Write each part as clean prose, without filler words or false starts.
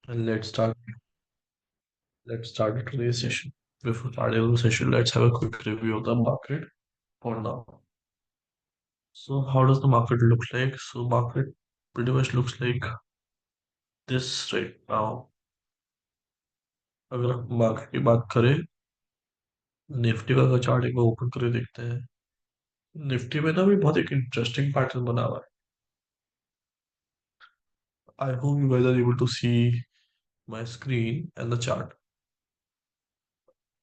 And let's start today's session. Before starting the session, let's have a quick review of the market for now. So how does the market look like? So market pretty much looks like this right now. अगर हम market की बात करें, Nifty का अगर chart एक बार open करके देखते हैं, निफ्टी में ना भी बहुत एक इंटरेस्टिंग पैटर्न बना हुआ है. I hope you guys are able to see my screen and the chart.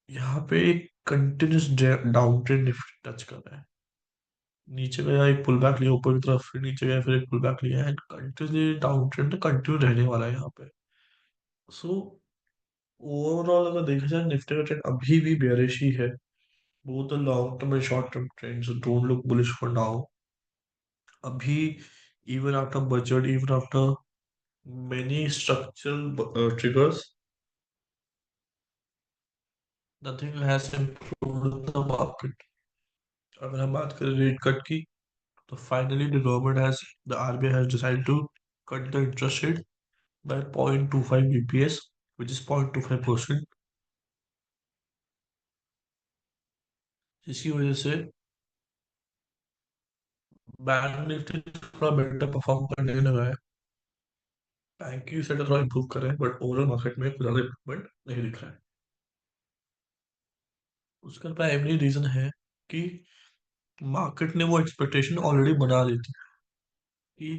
यहाँ पे एक continuous down trend Nifty touch कर रहा है. नीचे गया, एक पुल बैक लिया ऊपर की तरफ, फिर नीचे गया, फिर एक पुल बैक लिया, and continuously down trend continue रहने वाला है यहाँ पे. सो ओवरऑल अगर देखा जाए, निफ्टी का ट्रेंड अभी भी बेयरिश ही है. Both the long term and short term trends don't look bullish for now. अभी even after budget, even after many structural triggers, nothing has improved the market. अगर हम बात करें रेट कट की, तो finally the government has the RBI has decided to cut the interest rate by 0.25 bps, which is 0.25%. जिसकी वजह से bank Nifty थोड़ा बेटर परफॉर्म करने लगा है. बैंक की सेक्टर थोड़ा इंप्रूव कर रहे हैं, बट ओवरऑल मार्केट में कुछ ज़्यादा इंप्रूवमेंट नहीं दिख रहा है. उसका प्राइमरी रीजन है कि मार्केट ने वो एक्सपेक्टेशन ऑलरेडी बना ली थी कि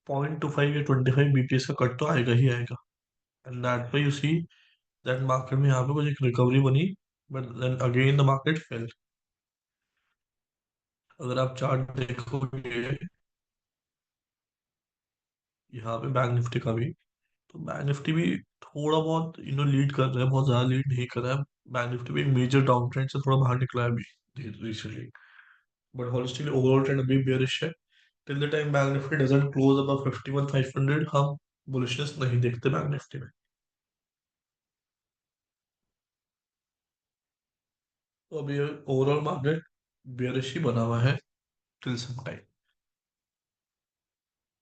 0.25 या 25 बीपीएस का कट तो आएगा ही आएगा. एंड दैट पे यू सी दैट मार्केट में यहाँ पे कुछ एक रिकवरी बनी, but then again the market fail. अगर आप चार्ट देखोगे यहाँ पे बैंक निफ्टी का भी, तो बैंक निफ्टी भी थोड़ा बहुत लीड कर रहा है, बहुत ज्यादा लीड नहीं कर रहा है. बैंक निफ्टी भी एक मेजर डाउन ट्रेंड से थोड़ा बाहर निकला है अभी recently, but holistically overall trend अभी बेयरिश है. Till the time bank Nifty doesn't close above 51,500, हम बुलिशनेस नहीं देखते बैंक निफ्टी में. तो अभी ओवरऑल मार्केट बेयरिश ही बना हुआ है टिल सम टाइम.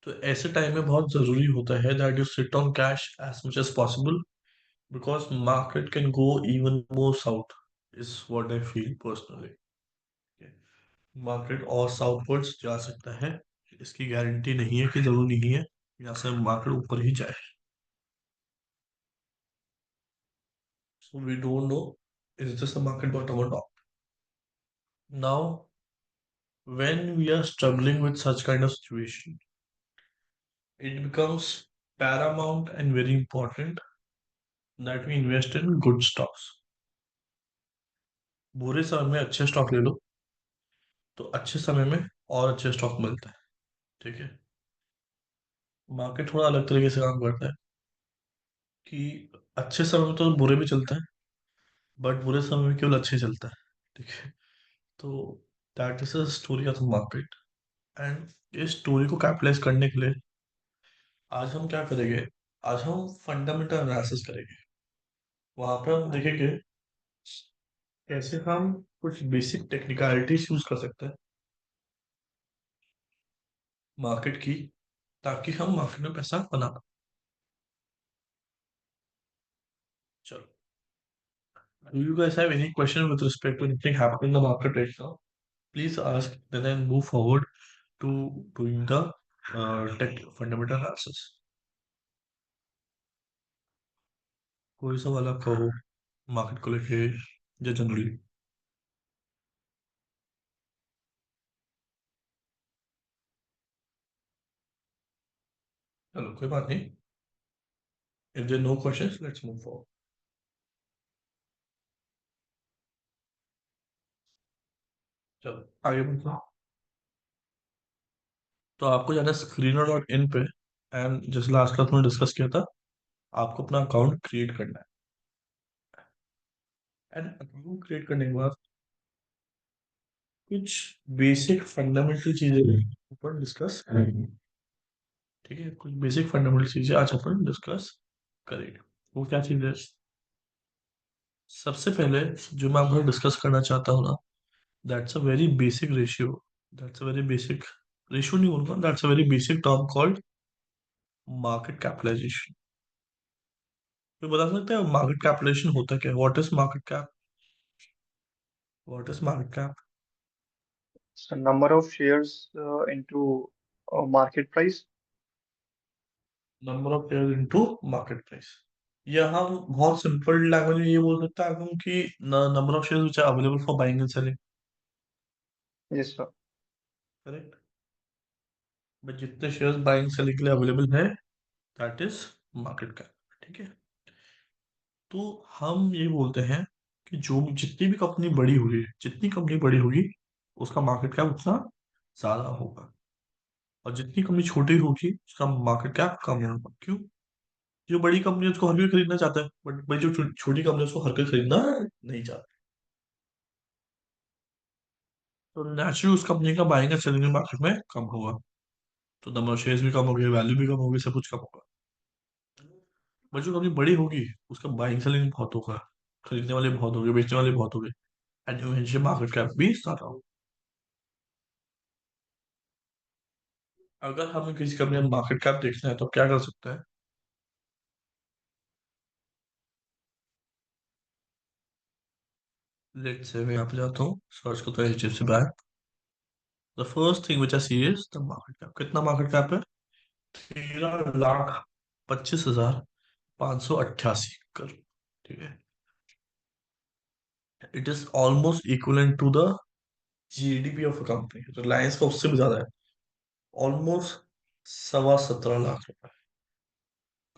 तो ऐसे टाइम में बहुत जरूरी होता है that you sit on cash as much as possible, because market can go even more south, is what I feel personally. Market और साउथवर्ड्स जा सकता है, इसकी गारंटी नहीं है कि जरूरी नहीं है यहाँ से मार्केट ऊपर ही जाए. So we don't know is this the market bottom और not. Now when we are struggling with such kind of situation, it becomes paramount and very important that we invest in good stocks. बुरे समय में अच्छे stock ले लो, तो अच्छे समय में और अच्छे स्टॉक मिलता है. ठीक है. मार्केट थोड़ा अलग तरीके से काम करता है कि अच्छे समय में तो बुरे भी चलता है, बट बुरे समय में केवल अच्छे चलता है. ठीक है. तो that is the story of the market. And इस स्टोरी को कैपिटलाइज करने के लिए आज हम क्या करेंगे, आज हम फंडामेंटल एनालिसिस करेंगे. वहां पर हम देखेंगे कैसे हम कुछ बेसिक टेक्निकलिटीज यूज कर सकते हैं मार्केट की, ताकि हम मार्केट में पैसा बना पाए. चलो, do you guys have any question with respect to anything happening in the market right now? Please ask, then I'll move forward to doing the tech fundamental analysis. कोई सवाल आपका हो मार्केट को लेके या जनरली? चलो, कोई बात नहीं. If there are no questions, let's move forward. चलो आगे बढ़ते हैं. तो आपको जाना है screener.in पे, एंड जैसे लास्ट क्लास में डिस्कस किया था, आपको अपना अकाउंट क्रिएट करना है. एंड अकाउंट क्रिएट करने के बाद कुछ बेसिक फंडामेंटल चीजें ऊपर डिस्कस करेंगे. ठीक है, कुछ बेसिक फंडामेंटल चीजें आज अपन डिस्कस करेंगे. वो क्या चीज है? सबसे पहले जो मैं आपको डिस्कस करना चाहता हूँ ना, that's a very basic ratio. That's a very basic ratio नहीं बोलूंगा, that's a very basic term called market capitalisation. तो बता सकते हैं मार्केट कैपिटलाइजेशन होता क्या है? What is market cap? What is market cap? So number of shares into market price. Number of share into market price. या हम बहुत सिंपल लैंग्वेज में ये बोल सकते हैं हम कि number of share which are available for buying and selling. Yes, sir. Correct. But जितने शेयर्स बाइंग सेलिंग के लिए अवेलेबल है, दैट इज मार्केट कैप। ठीक है। तो हम ये बोलते हैं कि जो भी जितनी भी कंपनी बड़ी होगी, जितनी कंपनी बड़ी होगी, उसका मार्केट कैप उतना ज्यादा होगा। और जितनी कंपनी छोटी होगी उसका मार्केट कैप कम होगा। क्यों? जो बड़ी कंपनी है उसको हर कोई खरीदना चाहता है, बट भाई जो छोटी कंपनी है उसको हर कोई खरीदना नहीं चाहता। तो नेचुरली उस कंपनी का बाइंग एंड सेलिंग मार्केट में कम होगा। तो नंबर ऑफ शेयर्स भी कम होगी, वैल्यू भी कम होगी, सब कुछ कम होगा। बट जो कंपनी बड़ी होगी उसका बाइंग सेलिंग बहुत होगा, खरीदने वाले बहुत होंगे, बेचने वाले बहुत होंगे, एंड इवेंचुअली मार्केट कैप भी ज्यादा होगा। अगर हमें किसी कंपनी का मार्केट कैप देखना है तो क्या कर सकते हैं? लेट्स से मैं यहाँ पे जाता हूँ, सर्च करता हूँ HDFC bank. The first thing which I see is the market cap. कितना मार्केट कैप है? 13,25,588 करोड़। ठीक है। It is almost equivalent to the GDP of a company. Reliance का उससे भी ज्यादा है, ऑलमोस्ट 17.25 लाख रुपए,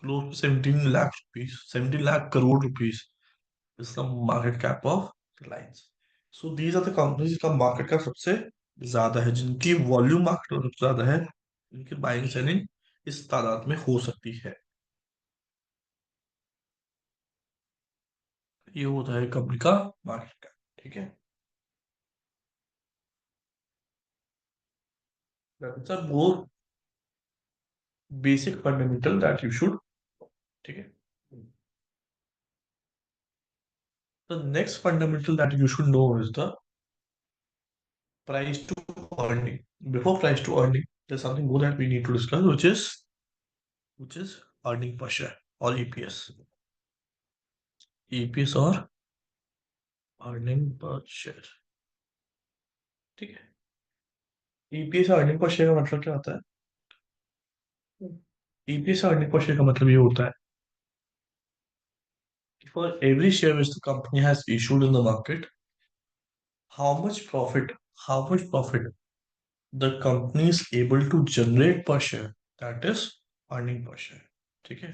close to 17 lakh rupees, 17 lakh crore rupees is the market cap of Reliance. So these are the companies जिनका मार्केट कैप सबसे ज्यादा है, जिनकी वॉल्यूम मार्केट में सबसे ज्यादा है, जिनकी बाइंग सेलिंग इस तादाद में हो सकती है। ये होता है कंपनी का मार्केट कैप। ठीक है। That's a more basic fundamental that you should. ठीक है। The next fundamental that you should know is the price to earning. Before price to earning, there's something more that we need to discuss, which is earning per share or EPS. EPS और earning per share. ठीक है। EPS earning per share का मतलब क्या होता है? EPS earning per share का मतलब ये होता है कि for every share which the company has issued in the market, how much profit how much profit the company is able to generate per share, that is earning per share. ठीक है।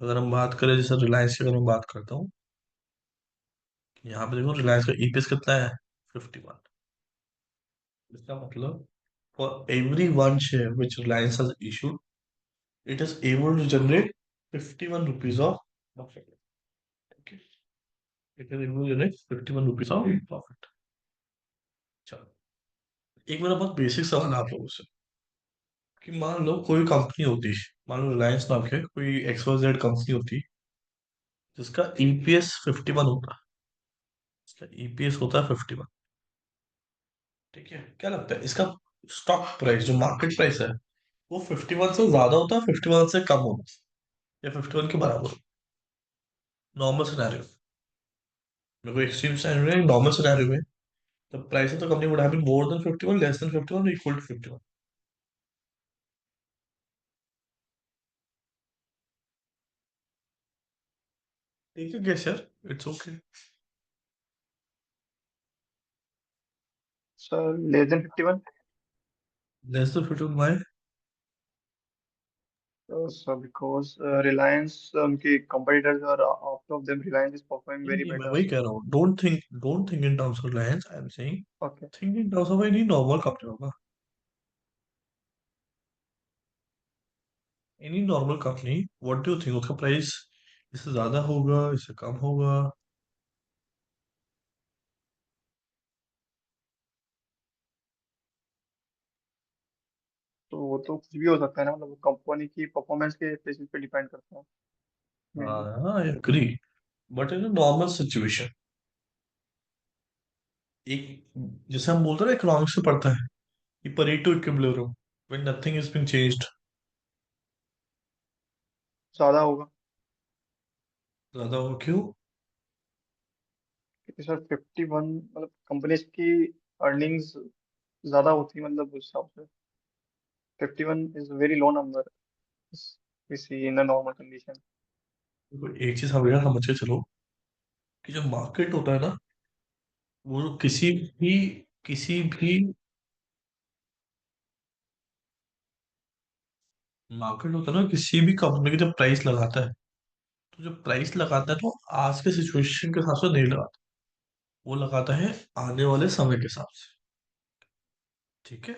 अगर हम बात करें जैसे रिलायंस की, अगर मैं बात करता हूँ, यहाँ पे देखो रिलायंस का ईपीएस कितना है? 51। इसका मतलब for every one share which Reliance has issued, it is able to generate 51 rupees of profit. It is able to generate 51 rupees of profit. चलो, एक मेरा बहुत बेसिक सवाल आप लोगों से, कि मान लो कोई कंपनी होती, मान लो रिलायंस नाम के कोई XYZ कंपनी होती, जिसका ईपीएस 51 होता, इसका ईपीएस होता है 51। ठीक है। क्या लगता है इसका स्टॉक प्राइस, जो मार्केट प्राइस है, वो 51 से ज्यादा होता है, 51 से कम होता है, या 51 के बराबर? नॉर्मल सिनेरियो में, कोई एक्सट्रीम सिनेरियो है, नॉर्मल सिनेरियो में the price of the company would have been more than 51, less than 51, equal to 51। ठीक है, गेस यार, it's okay. Sir, less than 51. Less than 51 why? So because Reliance, उनके competitors are out of them. Reliance is performing नहीं very नहीं, मैं better. वही कह रहा हूँ, don't think in terms of Reliance, I am saying Okay. Think in terms of any normal company होगा। Any normal company, what do you think उसका price इससे ज्यादा होगा, इससे कम होगा? तो वो तो कुछ भी हो सकता है ना, मतलब कंपनी की परफॉर्मेंस के बेसिस पे डिपेंड करता है मेनली। हाँ, I agree. But in normal situation, एक जैसे हम बोलते हैं ना, इकोनॉमिक्स में पढ़ता है कि Pareto equilibrium, when nothing is being changed. ज्यादा होगा। ज्यादा हो क्यों? क्योंकि सर 51 मतलब कंपनीज की अर्निंग्स ज्यादा होती है, मतलब उस हिसाब से 51 is very low number we see in a normal condition. देखो एक चीज हमें यार समझ के चलो कि जो मार्केट होता है ना, वो किसी भी मार्केट होता है ना, किसी भी कंपनी की जब प्राइस लगाता है, तो जो प्राइस लगाता है तो आज के सिचुएशन के हिसाब से नहीं लगाता, वो लगाता है आने वाले समय के हिसाब से। ठीक है।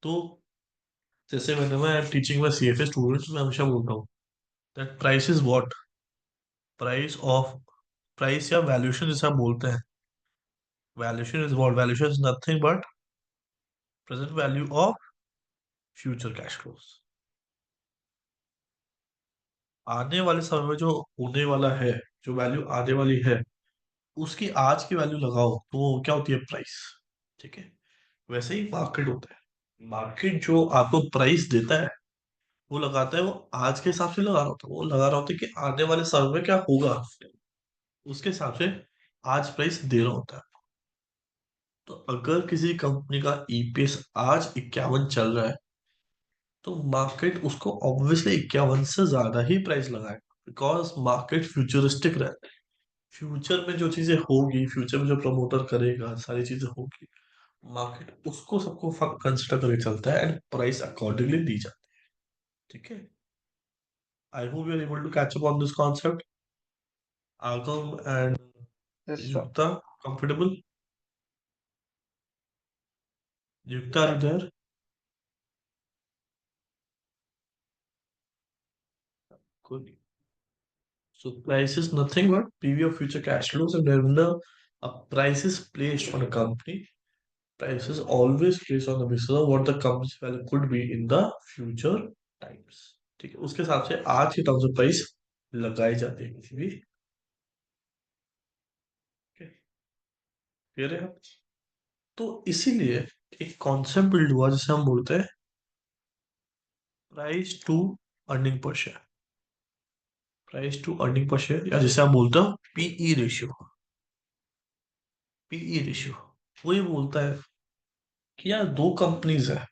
तो जैसे मैं टीचिंग में सीएफए स्टूडेंट्स में हमेशा बोलता हूँ that price is what, price of, price या वैल्यूएशन जैसे आप बोलते हैं, valuation is what, valuation is nothing but present value of future cash flows. आने वाले समय में जो होने वाला है, जो वैल्यू आने वाली है, उसकी आज की वैल्यू लगाओ तो वो क्या होती है, प्राइस। ठीक है। वैसे ही मार्केट होता है, मार्केट जो आपको प्राइस देता है वो लगाता है, वो आज के हिसाब से लगा रहा होता है, वो लगा रहा होता है कि आने वाले समय में क्या होगा, उसके हिसाब से आज प्राइस दे रहा होता है। तो अगर किसी कंपनी का ईपीएस आज 51 चल रहा है, तो मार्केट उसको ऑब्वियसली 51 से ज्यादा ही प्राइस लगाएगा, बिकॉज मार्केट फ्यूचरिस्टिक रहता है। फ्यूचर में जो चीजें होगी, फ्यूचर में जो प्रमोटर करेगा, सारी चीजें होगी, मार्केट उसको सबको कंसिडर करके चलता है एंड प्राइस अकॉर्डिंगली दी जाती है। ठीक है। I hope you are able to catch up on this concept, Agam and yes sir. Yukta. Comfortable? Yukta are there? Good. So price is nothing but PV of future cash flows, and when a price is placed on a company, price is always placed on the basis of what the company's value could be in the future times. ठीक है, उसके हिसाब से आज के terms of price लगाई जाती है किसी भी। क्लियर है आप? तो इसीलिए एक कॉन्सेप्ट बिल्ड हुआ जिसे हम बोलते हैं price to earning per share, price to earning per share, या जिसे हम बोलते हो पीई रेशियो। पीई रेशियो वो ये बोलता है कि यार दो कंपनीज है,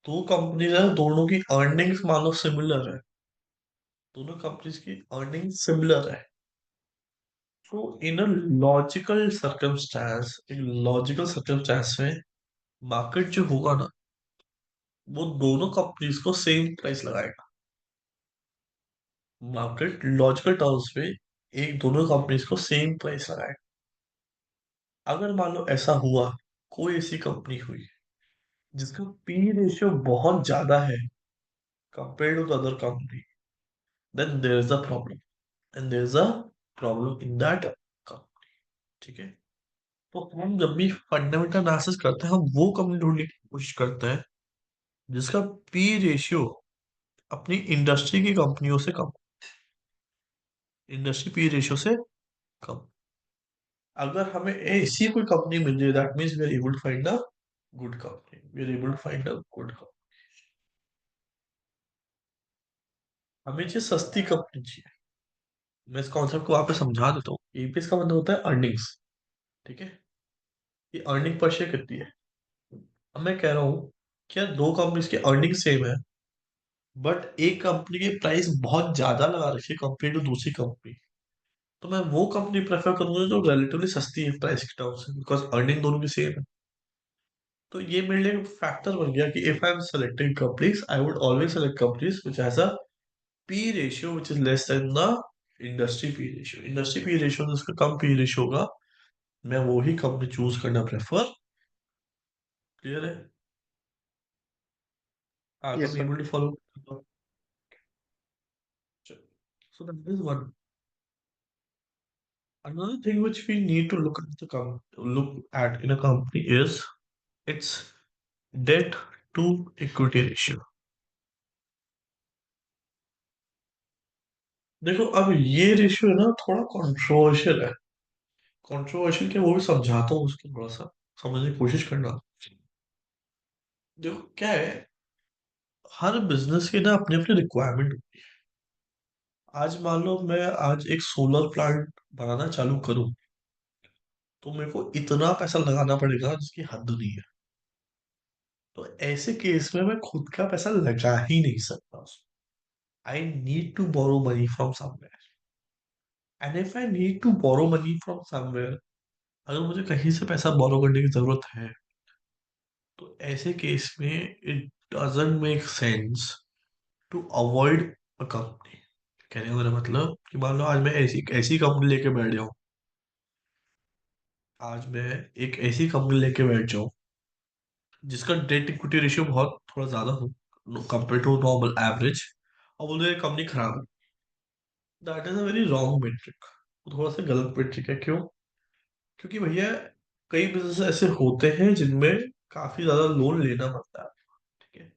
दो कंपनीज है, दोनों की अर्निंग्स मान लो सिमिलर है, दोनों कंपनीज की अर्निंग सिमिलर है। तो इन अ लॉजिकल सर्कमस्टांस, एक लॉजिकल सर्कमस्टांस में मार्केट जो होगा ना, वो दोनों कंपनीज को सेम प्राइस लगाएगा। मार्केट लॉजिकल टर्म्स में एक दोनों कंपनीज को सेम प्राइस लगाएगा। अगर मान लो ऐसा हुआ, कोई ऐसी कंपनी हुई जिसका पी रेशियो बहुत ज्यादा है compare to the other company, then there is a problem, and there is a problem in that company. ठीक है। तो हम जब भी फंडामेंटल एनालिसिस करते हैं, हम वो कंपनी ढूंढने की कोशिश करते हैं जिसका पी रेशियो अपनी इंडस्ट्री की कंपनियों से कम, इंडस्ट्री पी रेशियो से कम। अगर हमें ऐसी कोई कंपनी मिल जाए, that means we are able to find a good company, we are able to find a good company. हमें चाहिए सस्ती कंपनी चाहिए। मैं इस कॉन्सेप्ट को आपको समझा देता हूँ। ईपीएस का मतलब होता है अर्निंग्स। ठीक है। ये अर्निंग पर शेयर कितनी है। अब मैं कह रहा हूँ क्या दो कंपनीज की अर्निंग सेम है, बट एक कंपनी की प्राइस बहुत ज्यादा लगा रखी है कंपेयर टू दूसरी कंपनी, तो मैं वो कंपनी प्रेफर करूंगा जो रिलेटिवली सस्ती है प्राइस के टर्म्स में, बिकॉज अर्निंग दोनों की सेम है। तो ये मेरे लिए फैक्टर बन गया कि if I am selecting companies, I would always select companies which has a P ratio which is less than the industry P ratio. Industry P ratio जिसका कम पी रेशियो होगा, मैं वो ही कंपनी चूज करना प्रेफर। क्लियर है? हाँ, yes come sir. Able to follow. So that is one. Another thing which we need to look at in a company is its debt to equity ratio। देखो अब ये ratio है ना, थोड़ा controversial है। Controversial क्या, वो भी समझाता हूँ उसको, थोड़ा सा समझने की कोशिश करना। देखो क्या है, हर बिजनेस की ना अपनी अपनी रिक्वायरमेंट, आज मान लो मैं आज एक सोलर प्लांट बनाना चालू करूं, तो मेरे को इतना पैसा लगाना पड़ेगा जिसकी हद नहीं है। तो ऐसे केस में मैं खुद का पैसा लगा ही नहीं सकता। I need to borrow money from somewhere, and if I need to borrow money from somewhere, अगर मुझे कहीं से पैसा बोरो करने की जरूरत है, तो ऐसे केस में it doesn't make sense to avoid a company. कहने का मेरा मतलब कि मान लो आज मैं ऐसी ऐसी कंपनी लेके बैठ जाऊं, आज मैं एक ऐसी कंपनी लेके बैठ जाऊं जिसका डेट इक्विटी रेशियो बहुत थोड़ा ज्यादा हो कंपेयर टू नॉर्मल एवरेज, और बोल कंपनी खराब है, that is a very wrong metric. थोड़ा सा गलत मेट्रिक है। क्यों? क्योंकि भैया कई बिजनेस ऐसे होते हैं जिनमें काफी ज्यादा लोन लेना पड़ता है। ठीक है,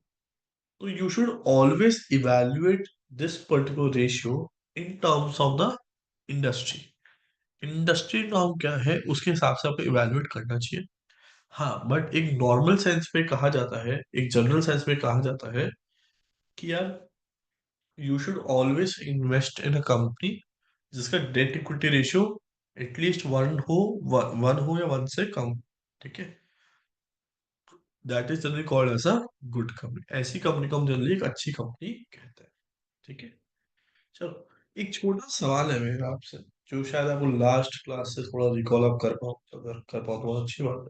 तो you should always evaluate this particular ratio in terms of the industry. Industry norm क्या है उसके हिसाब से आपको इवेल्युएट करना चाहिए। हाँ, बट एक नॉर्मल सेंस में कहा जाता है, एक जनरल सेंस में कहा जाता है कि यार you should always invest in a company जिसका debt equity ratio at least one हो या वन से कम। ठीक है, that is generally called as a good company. ऐसी कंपनी को हम जनरली एक अच्छी कंपनी कहते हैं। ठीक है, चलो, एक छोटा सवाल है मेरा आपसे, जो शायद आपको लास्ट क्लास से थोड़ा रिकॉल अप कर पाओ, अगर कर पाओ तो बहुत अच्छी बात है।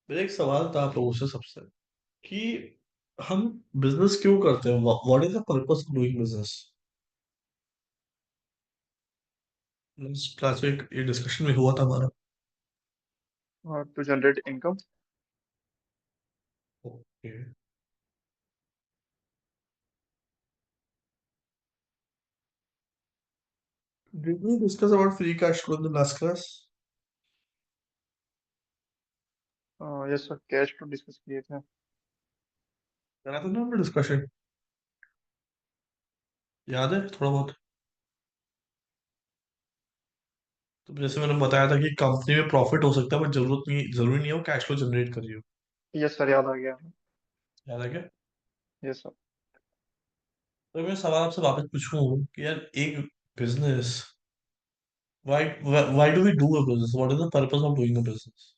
मेरा एक सवाल था आप लोगों से सबसे, कि हम बिजनेस क्यों करते हैं, what is the purpose of doing business. Last class में एक डिस्कशन में हुआ था हमारा। To generate income. Okay, did we discuss about free cash flow in the last class? Yes sir, cash तो डिस्कस किए थे। करा था ना हमने डिस्कशन, याद है थोड़ा बहुत? तो जैसे मैंने बताया था कि कंपनी में प्रॉफिट हो सकता है, बट जरूरी नहीं है वो कैश फ्लो जनरेट कर रही हो। यस सर, याद आ गया। याद है क्या? Yes sir. तो मैं सवाल आपसे वापस पूछूं कि यार एक business, why do we do a business, what is the purpose of doing a business?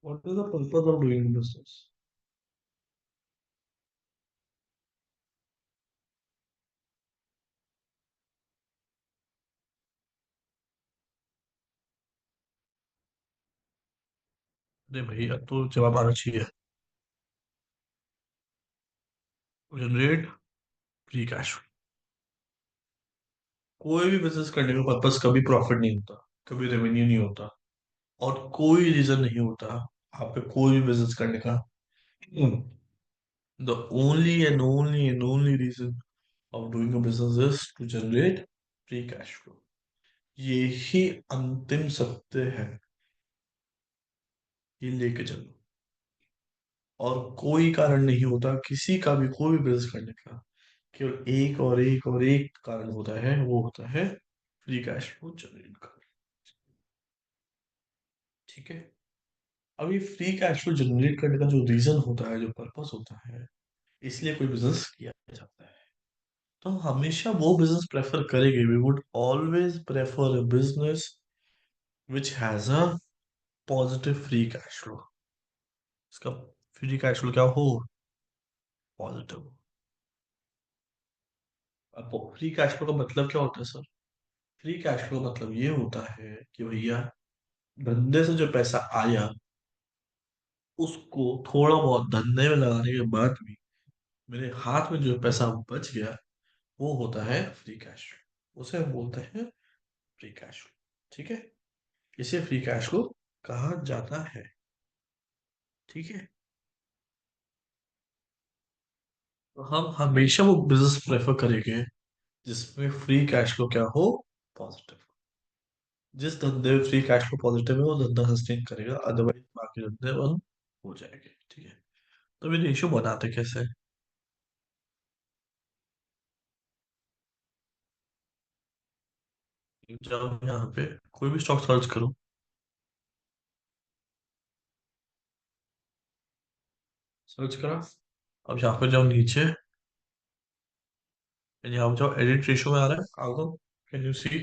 What is the purpose of doing business? अरे भैया तो जवाब आना चाहिए। Generate free cash. कोई भी बिजनेस करने का पर्पस कभी प्रॉफिट नहीं होता, कभी रेवेन्यू नहीं होता, और कोई रीजन नहीं होता आप पे कोई भी बिजनेस करने का। The only reason of doing a business is to generate free cash flow. यही अंतिम सत्य है, ये लेके चलो। और कोई कारण नहीं होता किसी का भी कोई भी बिजनेस करने का, केवल एक कारण होता है, वो होता है फ्री कैश फ्लो जनरेट करना। ठीक है, अब ये फ्री कैश फ्लो जनरेट करने का जो रीजन होता है, जो पर्पस होता है, इसलिए कोई बिजनेस किया जाता है, तो हम हमेशा वो बिजनेस प्रेफर करेंगे। We would always prefer a business which has a positive free cash flow. इसका फ्री कैश फ्लो क्या हो? पॉजिटिव। अब फ्री कैश फ्लो का मतलब क्या होता है सर? फ्री कैश फ्लो का मतलब ये होता है कि भैया धंधे से जो पैसा आया, उसको थोड़ा बहुत धंधे में लगाने के बाद भी मेरे हाथ में जो पैसा बच गया, वो होता है फ्री कैश फ्लो, उसे हम बोलते हैं फ्री कैश फ्लो। ठीक है, इसे फ्री कैश फ्लो कहा जाता है। ठीक है, तो हम हमेशा वो बिजनेस प्रेफर करेंगे जिसमें फ्री कैश फ्लो क्या हो? पॉजिटिव। जिस धंधे में फ्री कैश फ्लो पॉजिटिव है वो धंधा सस्टेन करेगा, अदरवाइज बाकी धंधे बंद हो जाएंगे। ठीक है, तो ये रेशियो बनाते कैसे हैं? जाओ यहाँ पे, कोई भी स्टॉक सर्च करो। सर्च करा। अब यहाँ पे जाओ नीचे, यहाँ पे जाओ, एडिट रेशियो में आ रहा है, आगो, can you see?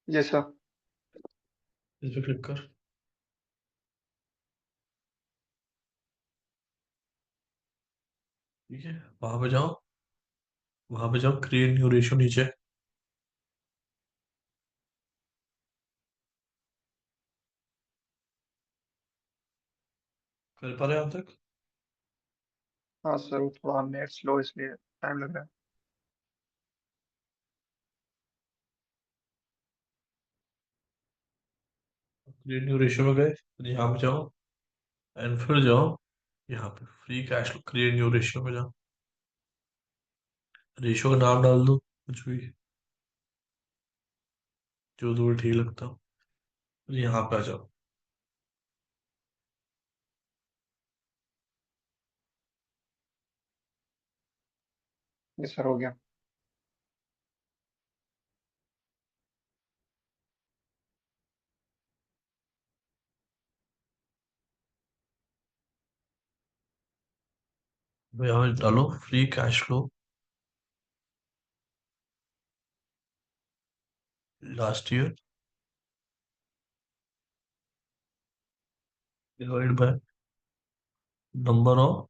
Yes sir. इस पे क्लिक कर। ठीक है, वहां पे जाओ, वहां पे जाओ, क्रिएट न्यू रेशियो नीचे। कर पा रहे हैं यहाँ तक? हाँ सर, वो थोड़ा नेट स्लो इसलिए टाइम लग रहा है। क्रिएट न्यू रेशियो में गए, फिर यहाँ पे जाओ, एंड फिर जाओ यहाँ पे free cash flow, create new ratio में जाओ। रेशियो का नाम डाल दो कुछ भी, जो तुम्हें ठीक लगता हो। फिर यहाँ पे आ जाओ। यस सर, हो गया। तो यहाँ डालो free cash flow last year divide by number of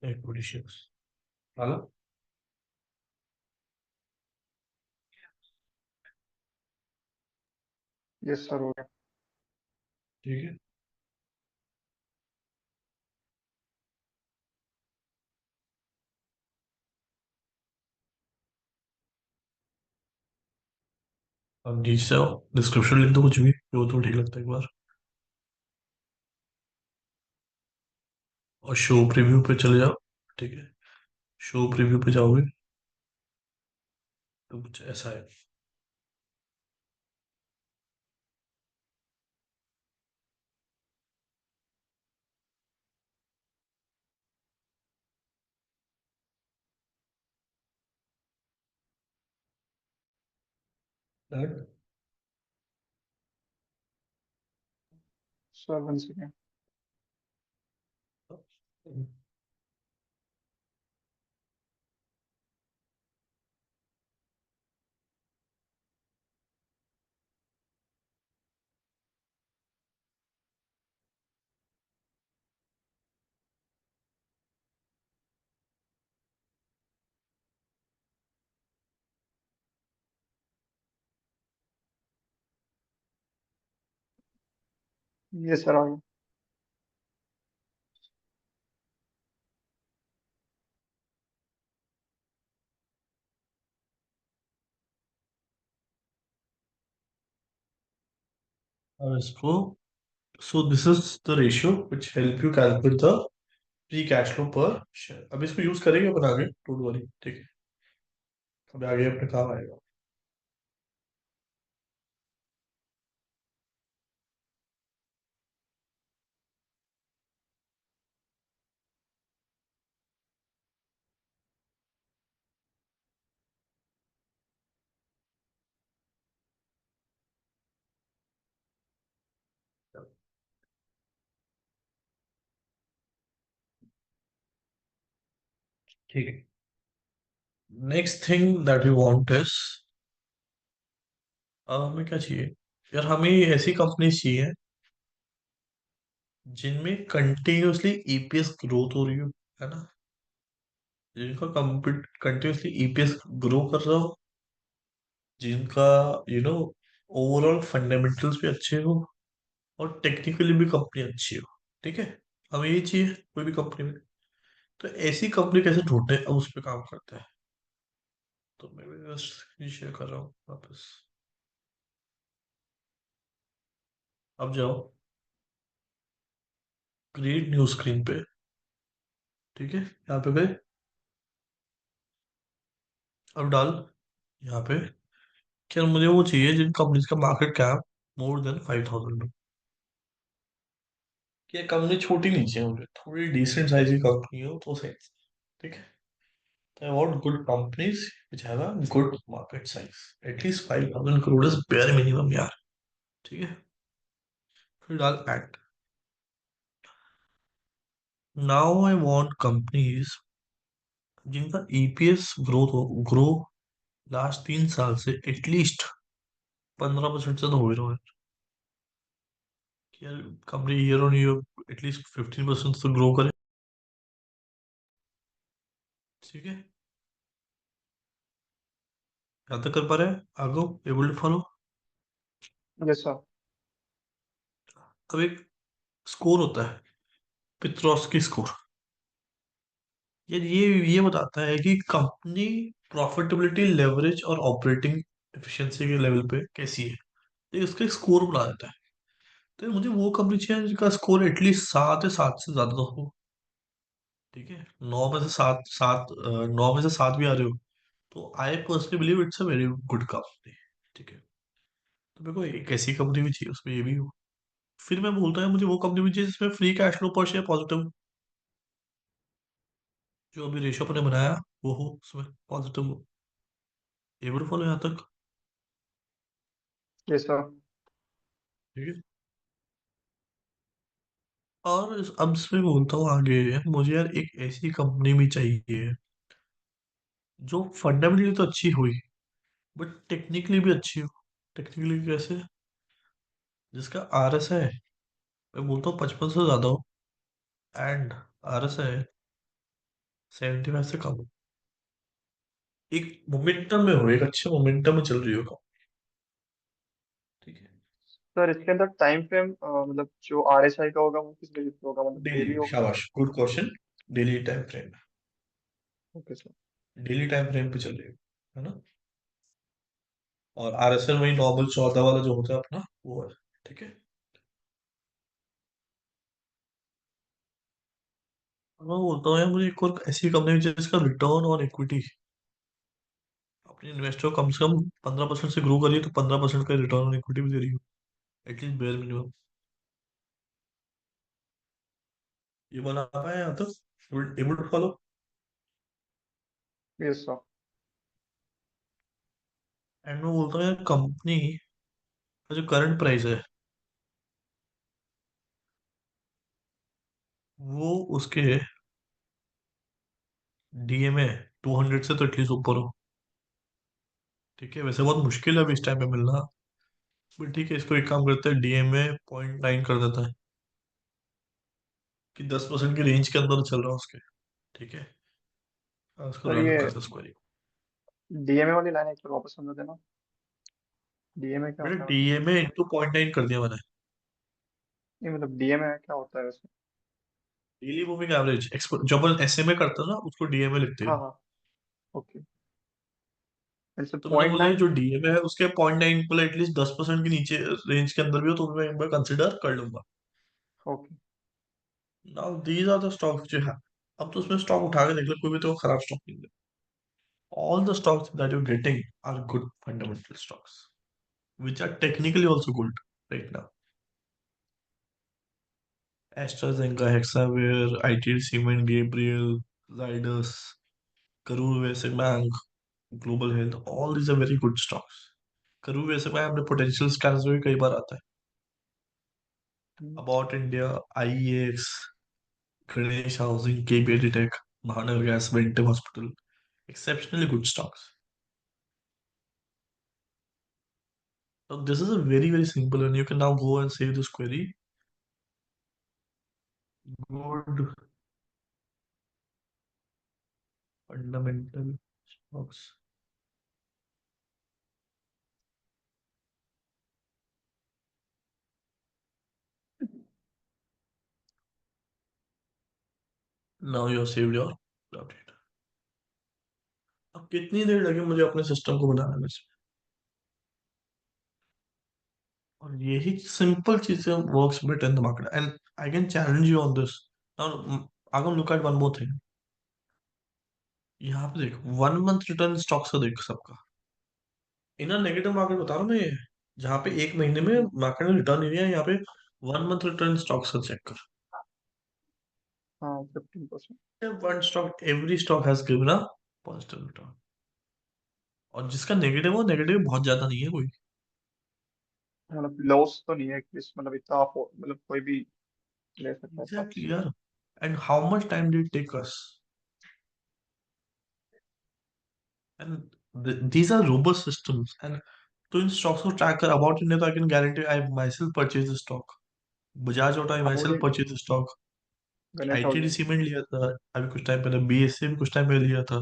equity shares. डाला? यस सर, हो गया। ठीक है। अब नीचे से आओ, डिस्क्रिप्शन लिख दो कुछ भी जो तुम्हें ठीक लगता है एक बार। और शो प्रीव्यू पे चले जाओ। ठीक है, शो प्रीव्यू पे जाओगे तो कुछ ऐसा है। Done? Sir 1 second. Yes sir, आ गया। और इसको, so this is the ratio which help you calculate the free cash flow per share. अब इसको यूज करेंगे अपन आगे, डोंट वरी, ठीक है? अब आगे अपने काम आएगा। ठीक है, next thing that we want is, हमें क्या चाहिए यार? हमें ऐसी कंपनी चाहिए जिनमें कंटिन्यूअसली ईपीएस ग्रोथ हो रही हो, है ना? जिनका कंटिन्यूअसली ईपीएस ग्रो कर रहा हो, जिनका यू नो ओवरऑल फंडामेंटल्स भी अच्छे हो, और टेक्निकली भी कंपनी अच्छी हो। ठीक है, हमें ये चाहिए कोई भी कंपनी में। तो ऐसी कंपनी कैसे ढूंढते हैं, अब उस पर काम करते हैं। तो मैं भी बस शेयर कर रहा हूँ वापस। अब जाओ, क्रिएट न्यू स्क्रीन पे। ठीक है, यहाँ पे गए। अब डाल यहाँ पे, क्या मुझे वो चाहिए जिन कंपनीज का मार्केट कैप मोर देन 5,000। क्या कंपनी छोटी नहीं चाहिए मुझे, थोड़ी डिसेंट साइज की कंपनी हो तो सही। ठीक है। तो I want good companies which have a good market size, at least 5,000 crore is bare minimum यार। ठीक है। फिर डाल एट। नाउ आई वांट कंपनीज जिनका ईपीएस ग्रो लास्ट 3 साल से एटलीस्ट 15% से तो हो ही रहा है कि यार company year on year at least 15% तो ग्रो करे। ठीक है। यहाँ तक कर पा रहे हैं? आगो able to follow? Yes sir. अब एक स्कोर होता है, पित्रोस्की स्कोर। ये बताता है कि कंपनी प्रॉफिटेबिलिटी, लेवरेज और ऑपरेटिंग एफिशिएंसी के लेवल पे कैसी है। तो इसका एक स्कोर बना देता है। तो मुझे वो कंपनी चाहिए जिसका स्कोर एटलीस्ट 7 या 7 से ज्यादा तो हो। ठीक है। 9 में से 7 भी आ रहे हो तो I personally believe it's a very good company. ठीक है। तो मेरे को एक ऐसी कंपनी भी चाहिए उसमें ये भी हो। फिर मैं बोलता है मुझे वो कंपनी भी चाहिए जिसमें free cash flow per share positive, जो अभी रेशो अपने बनाया वो हो उसमें पॉजिटिव हो। ये भी फॉलो यहाँ तक? Yes sir. ठीक है। और अब इसमें बोलता हूँ आगे, मुझे यार एक ऐसी कंपनी भी चाहिए जो फंडामेंटली तो अच्छी हुई बट टेक्निकली भी अच्छी हो। टेक्निकली कैसे? जिसका आर एस है, मैं बोलता हूँ 55 से ज्यादा हो, एंड आर एस है 75 से कम हो। एक मोमेंटम में हो, एक अच्छे मोमेंटम में चल रही हो। ठीक है। सर इसके अंदर टाइम फ्रेम मतलब जो आरएसआई का होगा वो किस बेसिस पे होगा, मतलब डेली, डेली होगा? शाबाश, good question. Daily time frame. Okay sir. Daily time frame पे चल रही है ना? और आरएसएल वही नॉर्मल 14 वाला जो होता है अपना वो है। ठीक है। और मैं बोलता हूँ यार मुझे एक और ऐसी कंपनी चाहिए जिसका रिटर्न ऑन इक्विटी अपने इन्वेस्टर को कम से कम 15% से ग्रो करिए तो 15% का रिटर्न ऑन इक्विटी भी दे रही हो, एटलीस्ट बेयर मिनिमम। ये बना पाए यहाँ तक? Able to follow? Yes sir. And मैं बोलता हूँ यार कंपनी का जो करंट प्राइस है वो उसके डीएमए 200 से तो एटलीस्ट ऊपर हो। ठीक है। वैसे बहुत मुश्किल है अभी इस टाइम पे मिलना, बट ठीक है, इसको एक काम करते हैं, डीएमए 0.9 कर देता है कि 10% की रेंज के अंदर चल रहा है उसके। ठीक है। उसको सर रन ये करते हैं उसको। डीएमए वाली लाइन एक बार वापस समझा देना। डीएमए क्या बेटा होता है मतलब? डीएमए इंटू 0.9 कर दिया मैंने। नहीं मतलब डीएमए क्या होता है वैसे? डेली मूविंग एवरेज, जब अपन एसएमए करते हैं ना उसको डीएमए लिखते हाँ हैं। हाँ। ओके। जैसे तो मतलब पॉइंट मुझे नाइन जो डीएमए है उसके 0.9 मतलब एटलीस्ट 10% के नीचे रेंज के अंदर भी हो तो मैं एक बार कंसिडर कर लूंगा। Okay. Now these are the stocks जो है। अब तो उसमें स्टॉक उठा के देख लो, कोई भी तो खराब स्टॉक नहीं है। All the stocks that you're getting are good fundamental stocks which are technically also good right now. AstraZeneca, Hexaware, ITT, Siemens, Gabriel, Zydus, Karur Vysya Bank, Global Health, all these are very good stocks. Karur Vysya Bank अपने potential scans में भी कई बार आता है। About India, IEX, Ganesh Housing, KPIT Tech, Mahanagar Gas, Ventum Hospital, exceptionally good stocks. So this is a very simple and you can now go and save this query. Good fundamental stocks. Now you have saved your update. अब कितनी देर लगी मुझे अपने system को बनाने में? और यही सिंपल चीजें works best in the market and I can challenge you on this. Now आगे look at one more thing. यहाँ पे देख 1 मंथ रिटर्न स्टॉक्स का देख सबका। इन नेगेटिव मार्केट बता रहा हूँ मैं ये, जहाँ पे एक महीने में मार्केट में रिटर्न नहीं है, यहाँ पे 1 मंथ रिटर्न स्टॉक्स का चेक कर। हाँ 15%। One stock, every stock has given a positive return, और जिसका नेगेटिव हो, नेगेटिव बहुत ज्यादा नहीं है कोई। मतलब लॉस तो नहीं है एटलीस्ट, मतलब इतना मतलब कोई भी ले सकता है हिसाब एग्जैक्टली से। यार। And how much time did take us, and these are robust systems, and तो इन स्टॉक्स को ट्रैक कर अबाउट इंडिया, तो I can guarantee I myself purchase stock, Bajaj auto I हाँ माई वो सेल्फ नहीं, purchase stock, Ganesh ITD holding. Cement लिया था अभी कुछ टाइम पहले, बीएससी भी कुछ टाइम पहले लिया था,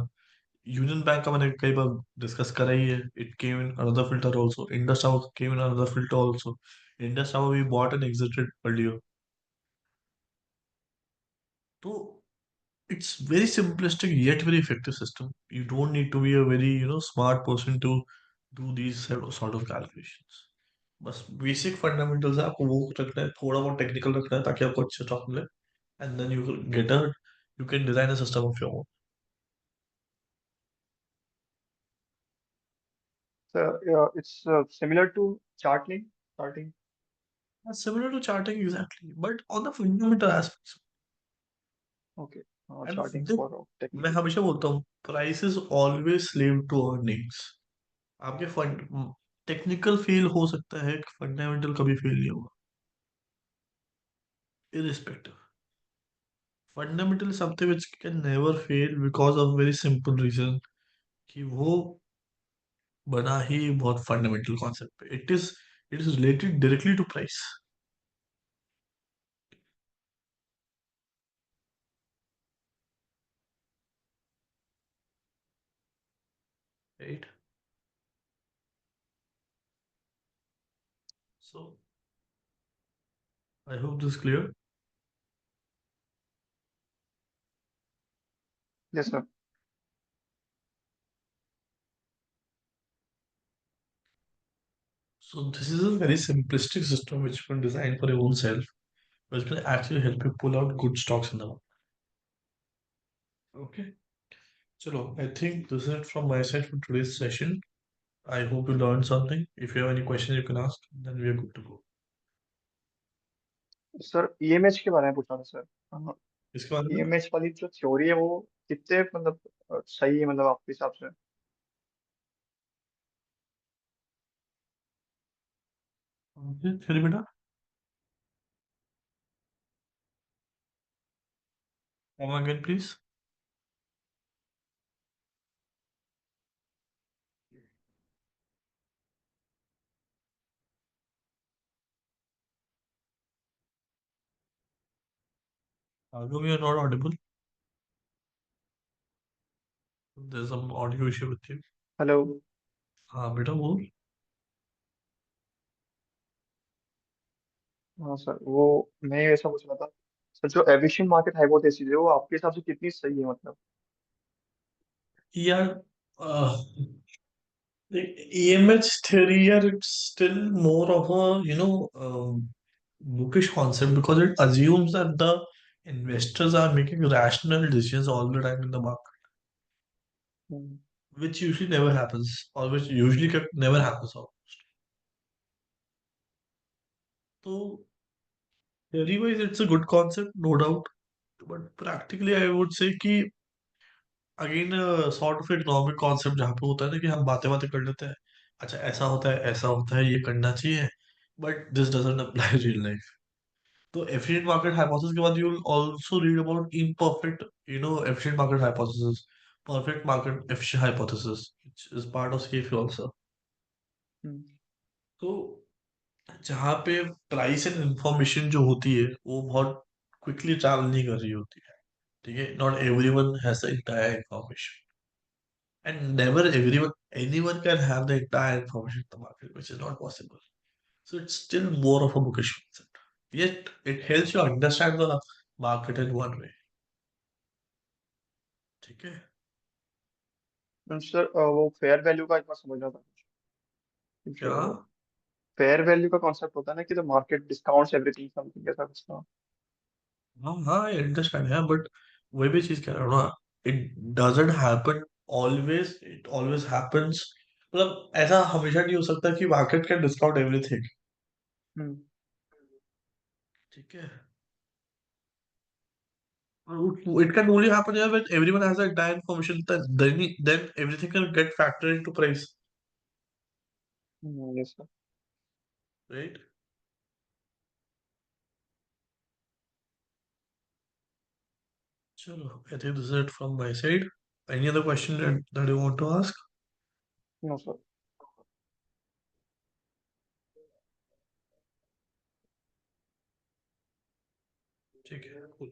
यूनियन बैंक का मैंने कई बार डिस्कस करा ही है, it came in another filter also, Indus tower came in another filter also, Indus tower we bought and exited earlier. तो it's very simplistic yet very effective system. You don't need to be a very smart person to do these sort of calculations. बस basic fundamentals है, आपको वो रखना है, थोड़ा बहुत technical रखना है ताकि आपको अच्छे स्टॉक मिले, and then you get a, you can design a system of your So it's similar to charting. Charting. Own, similar to charting exactly, but on the fundamental aspects. Okay. Charting and for मैं technical. हमेशा बोलता हूँ, price is always slave to earnings. आपके fund technical fail हो सकता है, fundamental कभी fail नहीं होगा, irrespective. Fundamental something which can never fail because of very simple reason कि वो बना ही बहुत फंडामेंटल कॉन्सेप्ट पे, it is related directly to price, right? So I hope this clear. Yes, sir. So this is a very simplistic system which you can design for your own self, which can actually help you pull out good stocks in the market. Okay, chalo, I think this is it from my side for today's session. I hope you learned something. If you have any questions you can ask, then we are good to go. Sir EMH के बारे में पूछना था sir. इसके बारे में ईएमएच वाली जो थ्योरी है वो कितने मतलब सही है मतलब आपके हिसाब से? फिर बेटा, come again please. Argo, you are not audible. There's some audio issue with you. Hello. हाँ बेटा बोल। हाँ सर, वो मैं ऐसा पूछ रहा था सर, जो एविशन मार्केट हाइपोथेसिस है वो आपके हिसाब से कितनी सही है मतलब? यार, EMH theory, यार, it's still more of a bookish concept because it assumes that the investors are making rational decisions all the time in the market, hmm. which usually never happens, or which usually never happens almost. So theory wise it's a good concept, no doubt, but practically I would say कि again sort of economic concept जहाँ पे होता है ना कि हम बातें बातें कर लेते हैं, अच्छा ऐसा होता है, ऐसा होता है, ये करना चाहिए, but this doesn't apply real life. तो एफिशिएंट मार्केट हाइपोथेसिस के बाद you will also read about imperfect efficient market hypothesis, perfect market efficient hypothesis, which is part of स्केफ आल्सो। हम्म। तो जहाँ पे प्राइस एंड इंफॉर्मेशन जो होती है वो बहुत क्विकली ट्रैवल नहीं कर रही होती है, ठीक है, not everyone has the entire information, and never everyone anyone can have the entire information in the market, which is not possible. So it's still more of a bookish concept, yet it helps you understand the market in one way, ठीक है? Sir वो fair value का एक बार समझना था, क्या? जो fair value का कॉन्सेप्ट होता है ना कि the market discounts everything something ऐसा कुछ था। हाँ हाँ, आई अंडरस्टैंड है, बट वही भी चीज कह रहा हूँ ना, it doesn't happen always, it always happens, मतलब ऐसा हमेशा नहीं हो सकता कि मार्केट कैन डिस्काउंट एवरीथिंग, हम्म। ठीक है? It can only happen here when everyone has a entire information. Then everything can get factored into price, Yes, sir. right? Chalo, I think this is it from my side. Any other question that you want to ask? No, sir. ठीक है, cool.